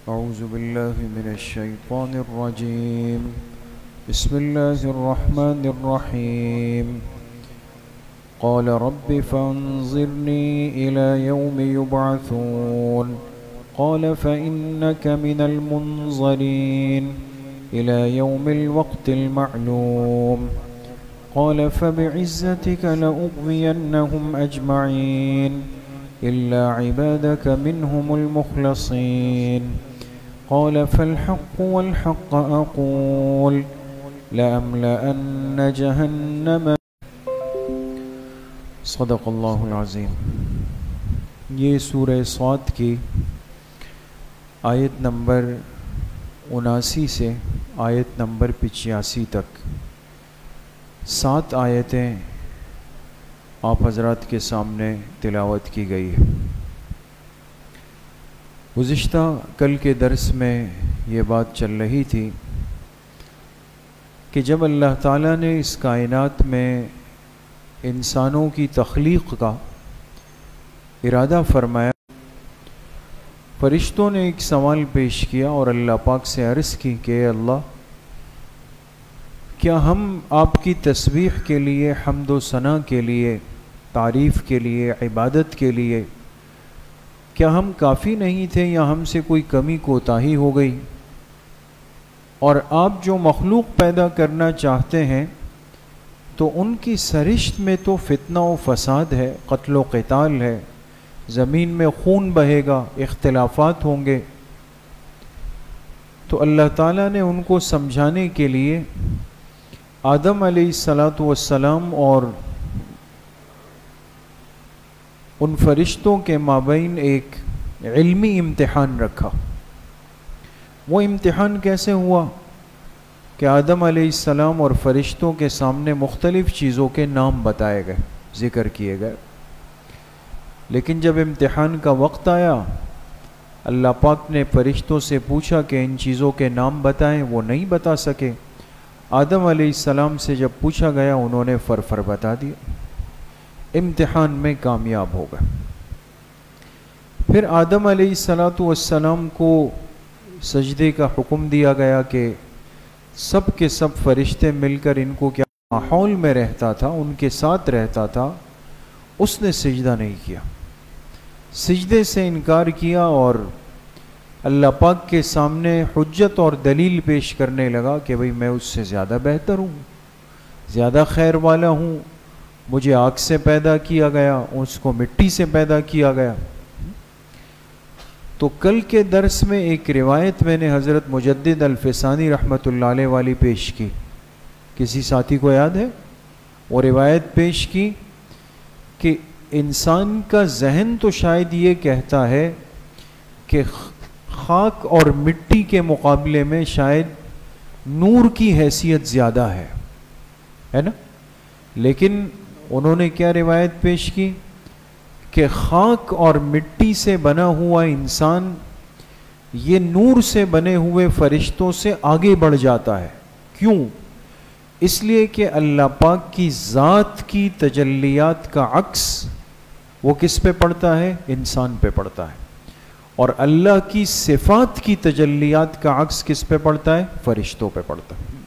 أعوذ بالله من الشيطان الرجيم. بسم الله الرحمن الرحيم. قال رب فانظرني إلى يوم يبعثون قال فإنك من المنظرين إلى يوم الوقت المعلوم قال فبعزتك لأغوينهم أجمعين إلا عبادك منهم المخلصين قال فالحق والحق أقول لأملأن جهنم. صدق اللہ العظیم. یہ سورہ صاد کی آیت نمبر 79 سے آیت نمبر 85 تک 7 آیتیں آپ حضرات کے سامنے تلاوت کی گئی ہے. گزشتہ کل کے درس میں یہ بات چل رہی تھی کہ جب اللہ تعالیٰ نے اس کائنات میں انسانوں کی تخلیق کا ارادہ فرمایا، فرشتوں نے ایک سوال پیش کیا اور اللہ پاک سے عرض کی کہ اے اللہ، کیا ہم آپ کی تسبیح کے لیے، حمد و ثنا کے لیے، تعریف کے لیے، عبادت کے لیے کیا ہم کافی نہیں تھے یا ہم سے کوئی کمی کوتاہی ہو گئی؟ اور آپ جو مخلوق پیدا کرنا چاہتے ہیں تو ان کی سرشت میں تو فتنہ و فساد ہے، قتل و قتال ہے، زمین میں خون بہے گا، اختلافات ہوں گے. تو اللہ تعالیٰ نے ان کو سمجھانے کے لیے آدم علیہ السلام اور ان فرشتوں کے مابین ایک علمی امتحان رکھا. وہ امتحان کیسے ہوا کہ آدم علیہ السلام اور فرشتوں کے سامنے مختلف چیزوں کے نام بتائے گئے، ذکر کیے گئے. لیکن جب امتحان کا وقت آیا، اللہ پاک نے فرشتوں سے پوچھا کہ ان چیزوں کے نام بتائیں، وہ نہیں بتا سکے. آدم علیہ السلام سے جب پوچھا گیا، انہوں نے فر بتا دیا، امتحان میں کامیاب ہو گئے. پھر آدم علیہ السلام کو سجدے کا حکم دیا گیا کہ سب کے سب فرشتے مل کر ان کو کیا ماحول میں رہتا تھا، ان کے ساتھ رہتا تھا، اس نے سجدہ نہیں کیا، سجدے سے انکار کیا اور اللہ پاک کے سامنے حجت اور دلیل پیش کرنے لگا کہ بھئی میں اس سے زیادہ بہتر ہوں، زیادہ خیر والا ہوں، مجھے آگ سے پیدا کیا گیا، اس کو مٹی سے پیدا کیا گیا. تو کل کے درس میں ایک روایت میں نے حضرت مجدد الفسانی رحمۃ اللہ علیہ والی پیش کی، کسی ساتھی کو یاد ہے؟ وہ روایت پیش کی کہ انسان کا ذہن تو شاید یہ کہتا ہے کہ خاک اور مٹی کے مقابلے میں شاید نور کی حیثیت زیادہ ہے نا؟ لیکن انہوں نے کیا روایت پیش کی کہ خاک اور مٹی سے بنا ہوا انسان یہ نور سے بنے ہوئے فرشتوں سے آگے بڑھ جاتا ہے. کیوں؟ اس لیے کہ اللہ پاک کی ذات کی تجلیات کا عکس وہ کس پہ پڑتا ہے؟ انسان پہ پڑتا ہے. اور اللہ کی صفات کی تجلیات کا عکس کس پہ پڑتا ہے؟ فرشتوں پہ پڑتا ہے.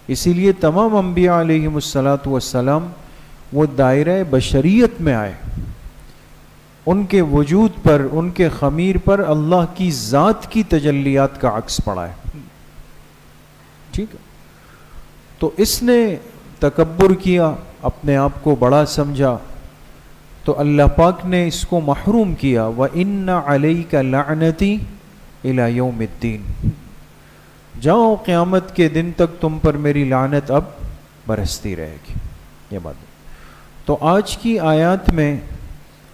اسی لیے تمام انبیاء علیہم السلام وہ دائرہ بشریت میں آئے، ان کے وجود پر، ان کے خمیر پر اللہ کی ذات کی تجلیات کا عکس پڑا ہے. ٹھیک ہے؟ تو اس نے تکبر کیا، اپنے آپ کو بڑا سمجھا، تو اللہ پاک نے اس کو محروم کیا. وَإِنَّ عَلَيْكَ لَعْنَتِي إِلَى يَوْمِ الدِّينِ، جاؤ قیامت کے دن تک تم پر میری لعنت اب برستی رہے گی. یہ بات. تو آج کی آیات میں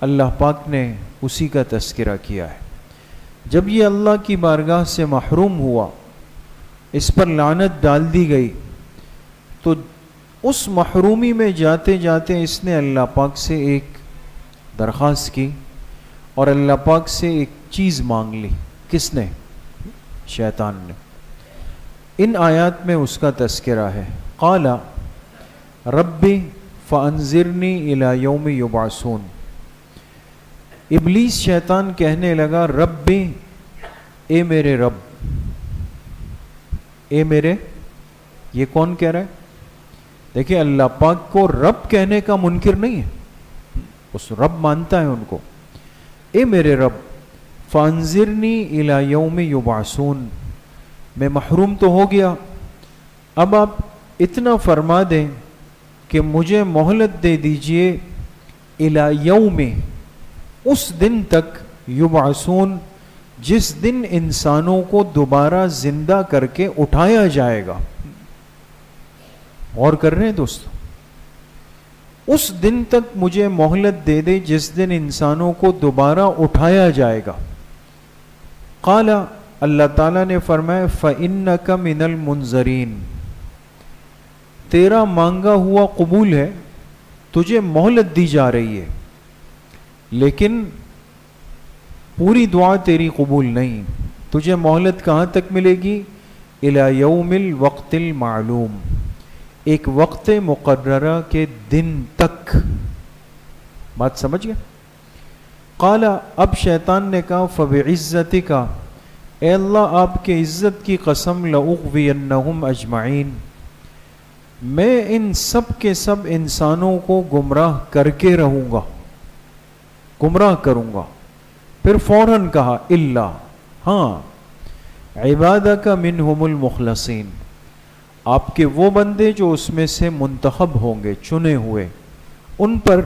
اللہ پاک نے اسی کا تذکرہ کیا ہے. جب یہ اللہ کی بارگاہ سے محروم ہوا، اس پر لعنت ڈال دی گئی، تو اس محرومی میں جاتے جاتے اس نے اللہ پاک سے ایک درخواست کی اور اللہ پاک سے ایک چیز مانگ لی. کس نے؟ شیطان نے. ان آیات میں اس کا تذکرہ ہے. قال ربی فانذرنی الی یوم یبعثون. ابلیس شیطان کہنے لگا ربی اے میرے رب، اے میرے، یہ کون کہہ رہا ہے؟ دیکھیں اللہ پاک کو رب کہنے کا منکر نہیں ہے، اس رب مانتا ہے ان کو. اے میرے رب فانذرنی الی یوم یبعثون، میں محروم تو ہو گیا، اب آپ اتنا فرما دیں کہ مجھے مہلت دے دیجئے الی یوم، اس دن تک، یبعثون، جس دن انسانوں کو دوبارہ زندہ کر کے اٹھایا جائے گا. غور کر رہے ہیں دوستو، اس دن تک مجھے مہلت دے دے جس دن انسانوں کو دوبارہ اٹھایا جائے گا. قال، اللہ تعالیٰ نے فرمایا فَإِنَّكَ مِنَ الْمُنظَرِينَ، تیرا مانگا ہوا قبول ہے، تجھے مہلت دی جا رہی ہے، لیکن پوری دعا تیری قبول نہیں. تجھے مہلت کہاں تک ملے گی؟ الی یوم الوقت المعلوم، ایک وقت مقررہ کے دن تک. بات سمجھ گئے؟ قال، اب شیطان نے کہا فبعزتک، اے اللہ آپ کے عزت کی قسم، لأغوینہم اجمعین، میں ان سب کے سب انسانوں کو گمراہ کر کے رہوں گا، گمراہ کروں گا. پھر فوراً کہا الا، ہاں، عبادک منہم المخلصین، آپ کے وہ بندے جو اس میں سے منتخب ہوں گے، چنے ہوئے، ان پر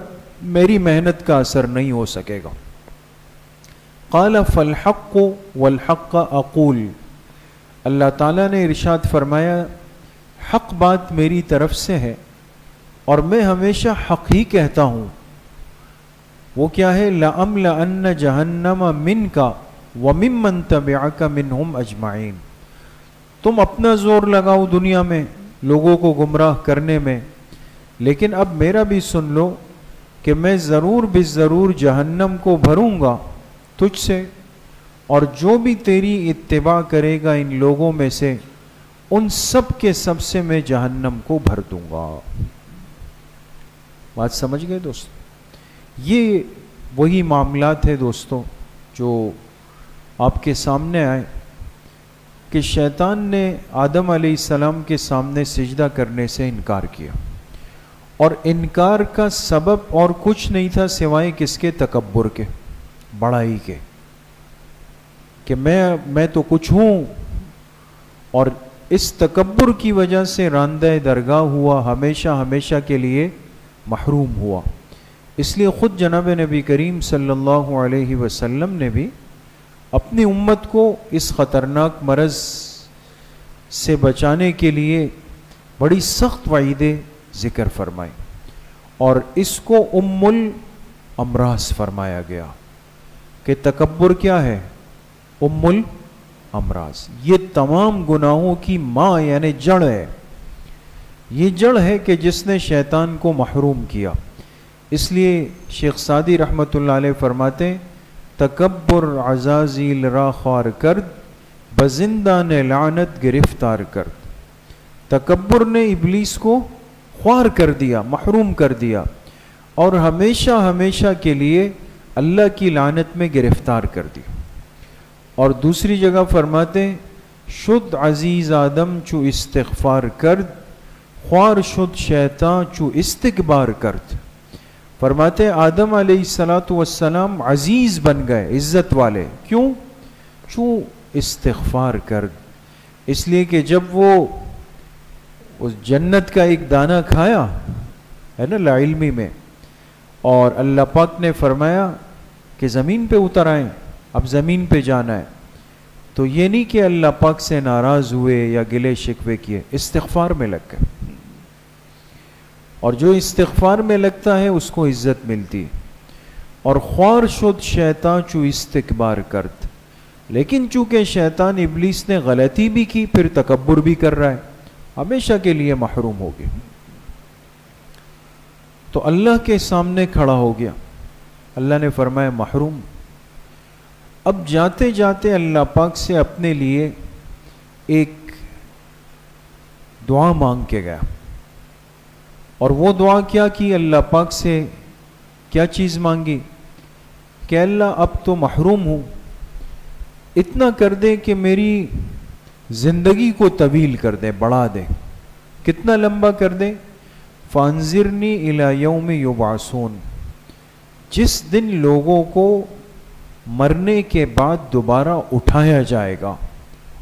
میری محنت کا اثر نہیں ہو سکے گا. قال فالحق والحق اقول، اللہ تعالیٰ نے ارشاد فرمایا حق بات میری طرف سے ہے اور میں ہمیشہ حق ہی کہتا ہوں. وہ کیا ہے؟ لَأَمْلَأَنَّ جَهَنَّمَ مِنْكَ وَمِمَّنْ تَبِعَكَ مِنْهُمْ أَجْمَعِينَ. تم اپنا زور لگاؤ دنیا میں لوگوں کو گمراہ کرنے میں، لیکن اب میرا بھی سن لو کہ میں ضرور بالضرور جہنم کو بھروں گا تجھ سے، اور جو بھی تیری اتباع کرے گا ان لوگوں میں سے، ان سب کے سب سے میں جہنم کو بھر دوں گا. بات سمجھ گئے دوست؟ یہ وہی معاملات ہے دوستوں جو آپ کے سامنے آئے کہ شیطان نے آدم علیہ السلام کے سامنے سجدہ کرنے سے انکار کیا، اور انکار کا سبب اور کچھ نہیں تھا سوائے کس کے؟ تکبر کے، بڑائی کے، کہ میں تو کچھ ہوں، اور اس تکبر کی وجہ سے راندہ درگاہ ہوا، ہمیشہ ہمیشہ کے لیے محروم ہوا. اس لیے خود جناب نبی کریم صلی اللہ علیہ وسلم نے بھی اپنی امت کو اس خطرناک مرض سے بچانے کے لیے بڑی سخت وعیدیں ذکر فرمائی، اور اس کو ام الامراض فرمایا گیا کہ تکبر کیا ہے؟ ام الامراض. یہ تمام گناہوں کی ماں یعنی جڑ ہے. یہ جڑ ہے کہ جس نے شیطان کو محروم کیا. اس لیے شیخ سعدی رحمۃ اللہ علیہ فرماتے ہیں تکبر عزازیل را خوار کرد، بزندان لعنت گرفتار کرد. تکبر نے ابلیس کو خوار کر دیا، محروم کر دیا، اور ہمیشہ ہمیشہ کے لیے اللہ کی لعنت میں گرفتار کر دیا. اور دوسری جگہ فرماتے ہیں شد عزیز آدم چو استغفار کرد، خوار شد شیطان چو استکبار کرد. فرماتے ہیں آدم علیہ السلام عزیز بن گئے، عزت والے. کیوں؟ چو استغفار کرد، اس لیے کہ جب وہ اس جنت کا ایک دانہ کھایا ہے نا لاعلمی میں، اور اللہ پاک نے فرمایا کہ زمین پہ اتر آئیں، اب زمین پہ جانا ہے، تو یہ نہیں کہ اللہ پاک سے ناراض ہوئے یا گلے شکوے کیے، استغفار میں لگ گئے. اور جو استغفار میں لگتا ہے اس کو عزت ملتی. اور خوار شد شیطان چو استکبار کرد، لیکن چونکہ شیطان ابلیس نے غلطی بھی کی، پھر تکبر بھی کر رہا ہے، ہمیشہ کے لیے محروم ہو گیا. تو اللہ کے سامنے کھڑا ہو گیا، اللہ نے فرمایا محروم. اب جاتے جاتے اللہ پاک سے اپنے لیے ایک دعا مانگ کے گیا. اور وہ دعا کیا کی؟ اللہ پاک سے کیا چیز مانگی کہ اللہ اب تو محروم ہوں، اتنا کر دے کہ میری زندگی کو طویل کر دے، بڑھا دے. کتنا لمبا کر دے؟ فانظرنی الی یوم یبعثون، جس دن لوگوں کو مرنے کے بعد دوبارہ اٹھایا جائے گا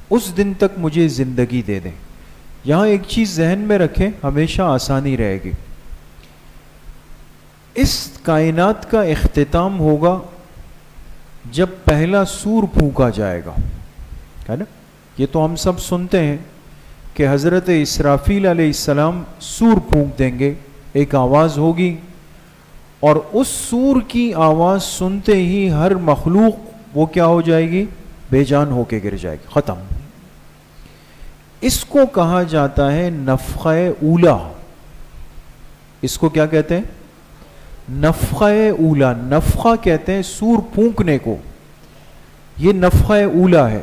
اس دن تک مجھے زندگی دے دیں. یہاں ایک چیز ذہن میں رکھیں، ہمیشہ آسانی رہے گی. اس کائنات کا اختتام ہوگا جب پہلا سور پھونکا جائے گا، ہے نا؟ یہ تو ہم سب سنتے ہیں کہ حضرت اسرافیل علیہ السلام سور پھونک دیں گے، ایک آواز ہوگی، اور اس سور کی آواز سنتے ہی ہر مخلوق وہ کیا ہو جائے گی؟ بے جان ہو کے گر جائے گی، ختم. اس کو کہا جاتا ہے نفخہ اولا. اس کو کیا کہتے ہیں؟ نفخہ اولا. نفخہ کہتے ہیں سور پھونکنے کو، یہ نفخہ اولا ہے.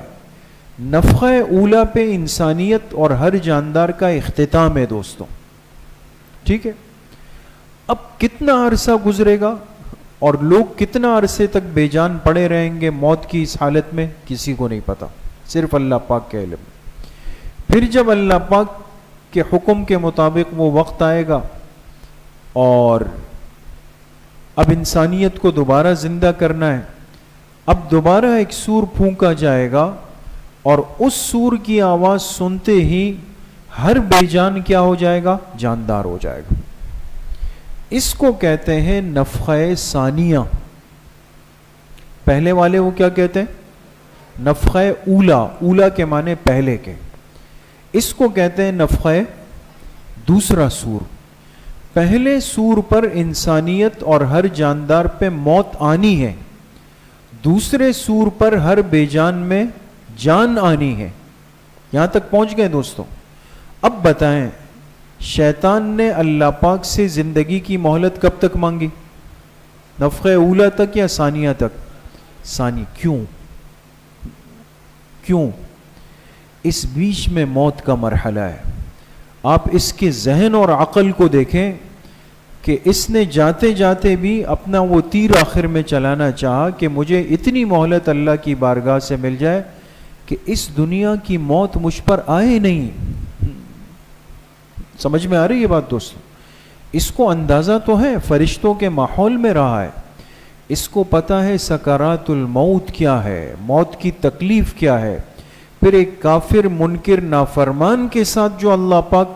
نفخہ اولا پہ انسانیت اور ہر جاندار کا اختتام ہے دوستوں، ٹھیک ہے؟ اب کتنا عرصہ گزرے گا اور لوگ کتنا عرصے تک بے جان پڑے رہیں گے موت کی اس حالت میں، کسی کو نہیں پتا، صرف اللہ پاک کے علم. پھر جب اللہ پاک کے حکم کے مطابق وہ وقت آئے گا اور اب انسانیت کو دوبارہ زندہ کرنا ہے، اب دوبارہ ایک سور پھونکا جائے گا اور اس سور کی آواز سنتے ہی ہر بے جان کیا ہو جائے گا؟ جاندار ہو جائے گا. اس کو کہتے ہیں نفخہ ثانیہ. پہلے والے وہ کیا کہتے ہیں؟ نفخہ اولا. اولا کے معنی پہلے کے. اس کو کہتے ہیں نفخہ دوسرا سور. پہلے سور پر انسانیت اور ہر جاندار پہ موت آنی ہے، دوسرے سور پر ہر بے جان میں جان آنی ہے. یہاں تک پہنچ گئے دوستوں؟ اب بتائیں شیطان نے اللہ پاک سے زندگی کی مہلت کب تک مانگی؟ نفخہ اولا تک یا ثانیہ تک؟ ثانی. کیوں؟ اس بیچ میں موت کا مرحلہ ہے. آپ اس کے ذہن اور عقل کو دیکھیں کہ اس نے جاتے جاتے بھی اپنا وہ تیر آخر میں چلانا چاہا کہ مجھے اتنی مہلت اللہ کی بارگاہ سے مل جائے کہ اس دنیا کی موت مجھ پر آئے نہیں. سمجھ میں آ رہی ہے بات دوستوں؟ اس کو اندازہ تو ہے، فرشتوں کے ماحول میں رہا ہے، اس کو پتہ ہے سکرات الموت کیا ہے، موت کی تکلیف کیا ہے. پھر ایک کافر منکر نافرمان کے ساتھ جو اللہ پاک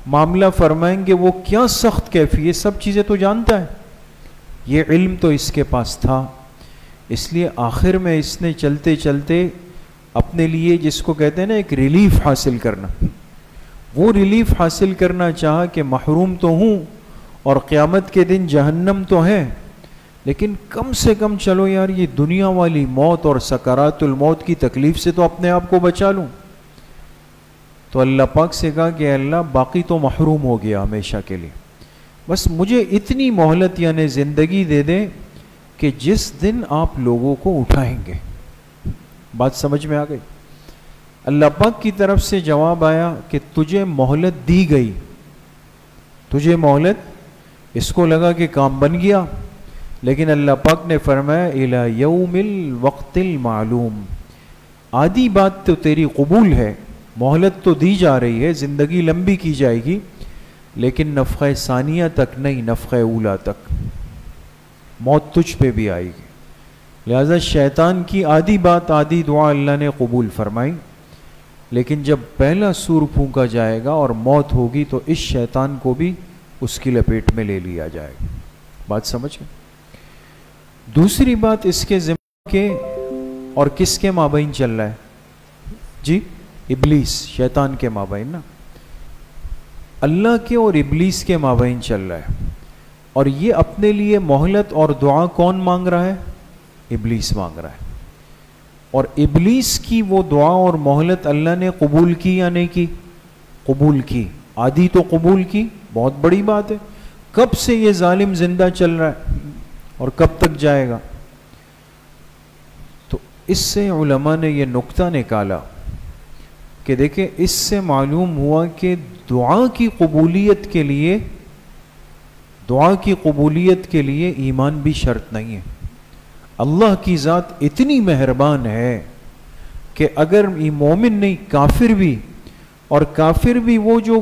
معاملہ فرمائیں گے وہ کیا سخت کیفی، یہ سب چیزیں تو جانتا ہے. یہ علم تو اس کے پاس تھا، اس لیے آخر میں اس نے چلتے چلتے اپنے لیے جس کو کہتے ہیں نا ایک ریلیف حاصل کرنا، وہ ریلیف حاصل کرنا چاہا کہ محروم تو ہوں اور قیامت کے دن جہنم تو ہے، لیکن کم سے کم چلو یار یہ دنیا والی موت اور سکرات الموت کی تکلیف سے تو اپنے آپ کو بچا لوں. تو اللہ پاک سے کہا کہ اللہ باقی تو محروم ہو گیا ہمیشہ کے لیے، بس مجھے اتنی مہلت یعنی زندگی دے دیں کہ جس دن آپ لوگوں کو اٹھائیں گے. بات سمجھ میں آ گئی؟ اللہ پاک کی طرف سے جواب آیا کہ تجھے مہلت دی گئی، تجھے مہلت. اس کو لگا کہ کام بن گیا، لیکن اللہ پاک نے فرمایا الی یوم الوقت المعلوم. آدھی بات تو تیری قبول ہے، مہلت تو دی جا رہی ہے، زندگی لمبی کی جائے گی، لیکن نفخہ ثانیہ تک نہیں، نفخہ اولا تک موت تجھ پہ بھی آئے گی. لہذا شیطان کی آدھی بات آدھی دعا اللہ نے قبول فرمائی، لیکن جب پہلا سور پھونکا جائے گا اور موت ہوگی تو اس شیطان کو بھی اس کی لپیٹ میں لے لیا جائے گا. بات سمجھ گئے؟ دوسری بات اس کے ذمہ کے اور کس کے مابین چل رہا ہے؟ جی ابلیس، شیطان کے مابین نا، اللہ کے اور ابلیس کے مابین چل رہا ہے. اور یہ اپنے لیے مہلت اور دعا کون مانگ رہا ہے؟ ابلیس مانگ رہا ہے. اور ابلیس کی وہ دعا اور مہلت اللہ نے قبول کی یا نہیں کی؟ قبول کی. آدھی تو قبول کی، بہت بڑی بات ہے. کب سے یہ ظالم زندہ چل رہا ہے اور کب تک جائے گا؟ تو اس سے علماء نے یہ نقطہ نکالا کہ دیکھیں اس سے معلوم ہوا کہ دعا کی قبولیت کے لیے ایمان بھی شرط نہیں ہے. اللہ کی ذات اتنی مہربان ہے کہ اگر یہ مومن نہیں کافر بھی، اور کافر بھی وہ جو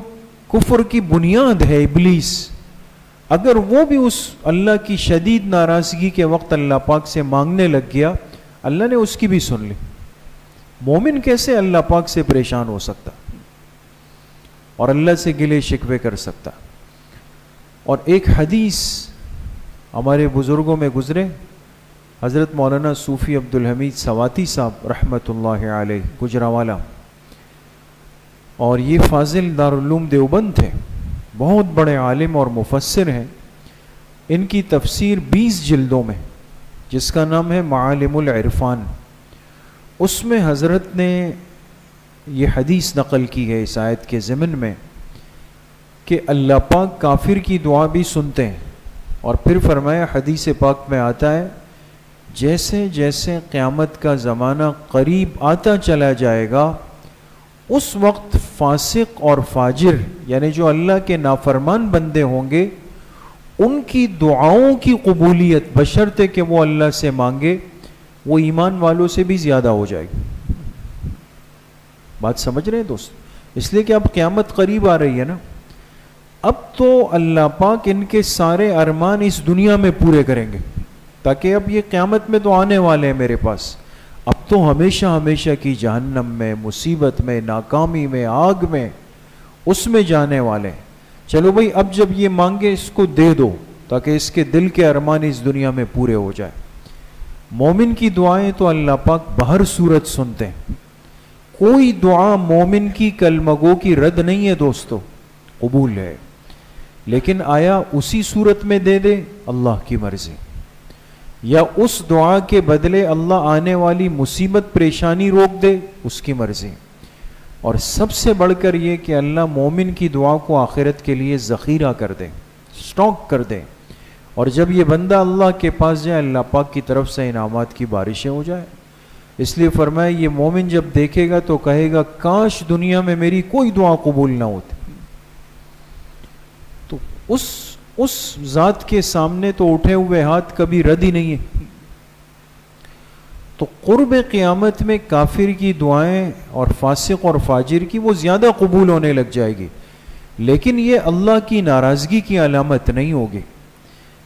کفر کی بنیاد ہے ابلیس، اگر وہ بھی اس اللہ کی شدید ناراضگی کے وقت اللہ پاک سے مانگنے لگ گیا، اللہ نے اس کی بھی سن لی۔ مومن کیسے اللہ پاک سے پریشان ہو سکتا اور اللہ سے گلے شکوے کر سکتا؟ اور ایک حدیث ہمارے بزرگوں میں گزرے، حضرت مولانا صوفی عبدالحمید سواتی صاحب رحمۃ اللہ علیہ گجرانوالہ، اور یہ فاضل دارالعلوم دیوبند تھے، بہت بڑے عالم اور مفسر ہیں۔ ان کی تفسیر 20 جلدوں میں، جس کا نام ہے معالم العرفان، اس میں حضرت نے یہ حدیث نقل کی ہے اس آیت کے ضمن میں کہ اللہ پاک کافر کی دعا بھی سنتے ہیں، اور پھر فرمایا حدیث پاک میں آتا ہے جیسے جیسے قیامت کا زمانہ قریب آتا چلا جائے گا، اس وقت فاسق اور فاجر یعنی جو اللہ کے نافرمان بندے ہوں گے، ان کی دعاؤں کی قبولیت بشرطے کہ وہ اللہ سے مانگے، وہ ایمان والوں سے بھی زیادہ ہو جائے گی۔ بات سمجھ رہے ہیں دوست؟ اس لیے کہ اب قیامت قریب آ رہی ہے نا، اب تو اللہ پاک ان کے سارے ارمان اس دنیا میں پورے کریں گے، تاکہ اب یہ قیامت میں تو آنے والے ہیں میرے پاس، اب تو ہمیشہ ہمیشہ کی جہنم میں، مصیبت میں، ناکامی میں، آگ میں، اس میں جانے والے ہیں۔ چلو بھائی اب جب یہ مانگے اس کو دے دو، تاکہ اس کے دل کے ارمان اس دنیا میں پورے ہو جائے۔ مومن کی دعائیں تو اللہ پاک بہر صورت سنتے ہیں، کوئی دعا مومن کی کلمہ گو کی رد نہیں ہے دوستو، قبول ہے، لیکن آیا اسی صورت میں دے دے، اللہ کی مرضی، یا اس دعا کے بدلے اللہ آنے والی مصیبت پریشانی روک دے، اس کی مرضی۔ اور سب سے بڑھ کر یہ کہ اللہ مومن کی دعا کو آخرت کے لیے ذخیرہ کر دے، سٹاک کر دے، اور جب یہ بندہ اللہ کے پاس جائے، اللہ پاک کی طرف سے انعامات کی بارشیں ہو جائے۔ اس لیے فرمایا یہ مومن جب دیکھے گا تو کہے گا کاش دنیا میں میری کوئی دعا قبول نہ ہوتی۔ تو اس ذات کے سامنے تو اٹھے ہوئے ہاتھ کبھی رد ہی نہیں ہے۔ تو قرب قیامت میں کافر کی دعائیں اور فاسق اور فاجر کی وہ زیادہ قبول ہونے لگ جائے گی، لیکن یہ اللہ کی ناراضگی کی علامت نہیں ہوگی،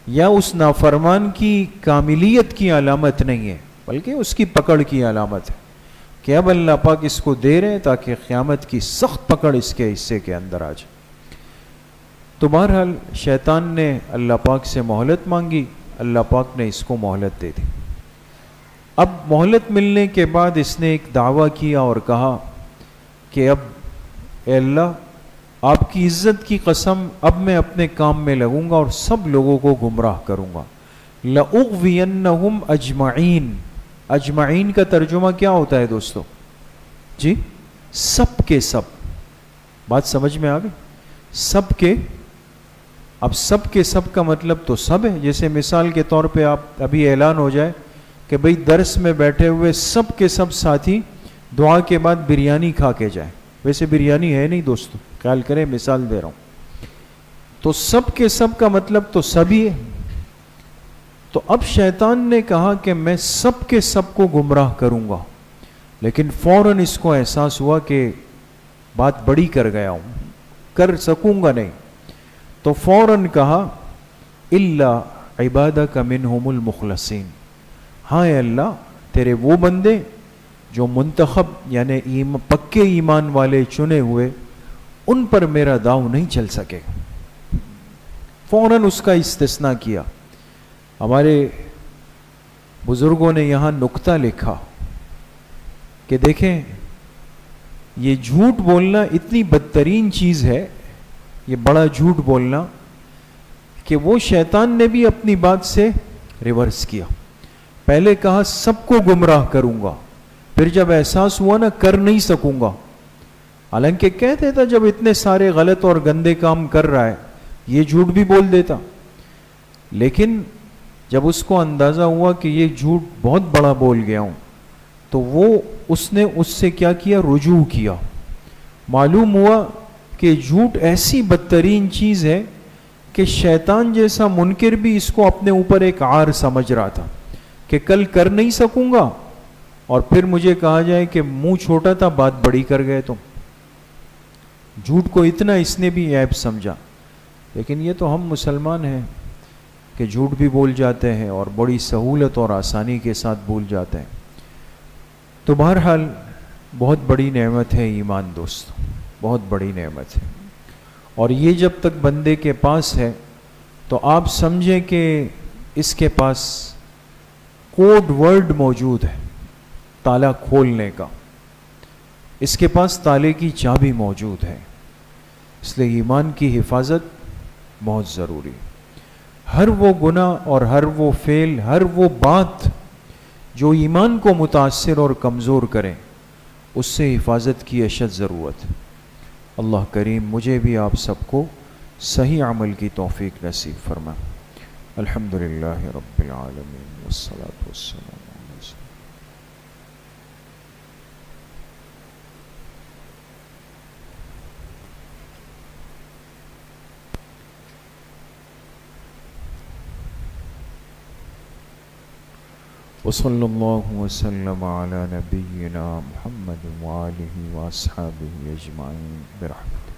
یا اس نافرمان کی کاملیت کی علامت نہیں ہے، بلکہ اس کی پکڑ کی علامت ہے کہ اب اللہ پاک اس کو دے رہے ہیں تاکہ قیامت کی سخت پکڑ اس کے حصے کے اندر آ جائے۔ تو بہرحال شیطان نے اللہ پاک سے مہلت مانگی، اللہ پاک نے اس کو مہلت دے دی۔ اب مہلت ملنے کے بعد اس نے ایک دعویٰ کیا اور کہا کہ اب اے اللہ آپ کی عزت کی قسم، اب میں اپنے کام میں لگوں گا اور سب لوگوں کو گمراہ کروں گا۔ لَأُغْوِيَنَّهُمْ أَجْمَعِينَ، اجمعین کا ترجمہ کیا ہوتا ہے دوستو؟ جی سب کے سب، بات سمجھ میں آ گئی؟ سب کے، اب سب کے سب کا مطلب تو سب ہے، جیسے مثال کے طور پہ آپ ابھی اعلان ہو جائے کہ بھئی درس میں بیٹھے ہوئے سب کے سب ساتھی دعا کے بعد بریانی کھا کے جائیں، ویسے بریانی ہے نہیں دوستو، خیال کریں مثال دے رہا ہوں، تو سب کے سب کا مطلب تو سبھی ہے۔ تو اب شیطان نے کہا کہ میں سب کے سب کو گمراہ کروں گا، لیکن فوراً اس کو احساس ہوا کہ بات بڑی کر گیا ہوں، کر سکوں گا نہیں، تو فوراً کہا الا عبادک منہم المخلصین، ہاں اے اللہ تیرے وہ بندے جو منتخب یعنی پکے ایمان والے چنے ہوئے، ان پر میرا داؤ نہیں چل سکے۔ فوراً اس کا استثناء کیا۔ ہمارے بزرگوں نے یہاں نکتہ لکھا کہ دیکھیں یہ جھوٹ بولنا اتنی بدترین چیز ہے، یہ بڑا جھوٹ بولنا، کہ وہ شیطان نے بھی اپنی بات سے ریورس کیا۔ پہلے کہا سب کو گمراہ کروں گا، پھر جب احساس ہوا نا کر نہیں سکوں گا، حالانکہ کہتے تھا جب اتنے سارے غلط اور گندے کام کر رہا ہے یہ جھوٹ بھی بول دیتا، لیکن جب اس کو اندازہ ہوا کہ یہ جھوٹ بہت بڑا بول گیا ہوں، تو وہ اس نے اس سے کیا کیا، رجوع کیا۔ معلوم ہوا کہ جھوٹ ایسی بدترین چیز ہے کہ شیطان جیسا منکر بھی اس کو اپنے اوپر ایک عار سمجھ رہا تھا کہ کل کر نہیں سکوں گا اور پھر مجھے کہا جائے کہ منہ چھوٹا تھا بات بڑی کر گئے تم. جھوٹ کو اتنا اس نے بھی عیب سمجھا. لیکن یہ تو ہم مسلمان ہیں کہ جھوٹ بھی بول جاتے ہیں اور بڑی سہولت اور آسانی کے ساتھ بول جاتے ہیں. تو بہرحال بہت بڑی نعمت ہے ایمان دوست، بہت بڑی نعمت ہے. اور یہ جب تک بندے کے پاس ہے تو آپ سمجھیں کہ اس کے پاس کوڈ ورڈ موجود ہے تالا کھولنے کا، اس کے پاس تالے کی چابی موجود ہے. اس لیے ایمان کی حفاظت بہت ضروری. ہر وہ گناہ اور ہر وہ فعل، ہر وہ بات جو ایمان کو متاثر اور کمزور کریں، اس سے حفاظت کی اشد ضرورت. اللہ کریم مجھے بھی آپ سب کو صحیح عمل کی توفیق نصیب فرمائے. الحمدللہ رب العالمین والصلاة والسلام علی سیدنا وصلی اللہ وسلم علی نبینا محمد وآلہ واصحابہ اجمعین برحمتہ.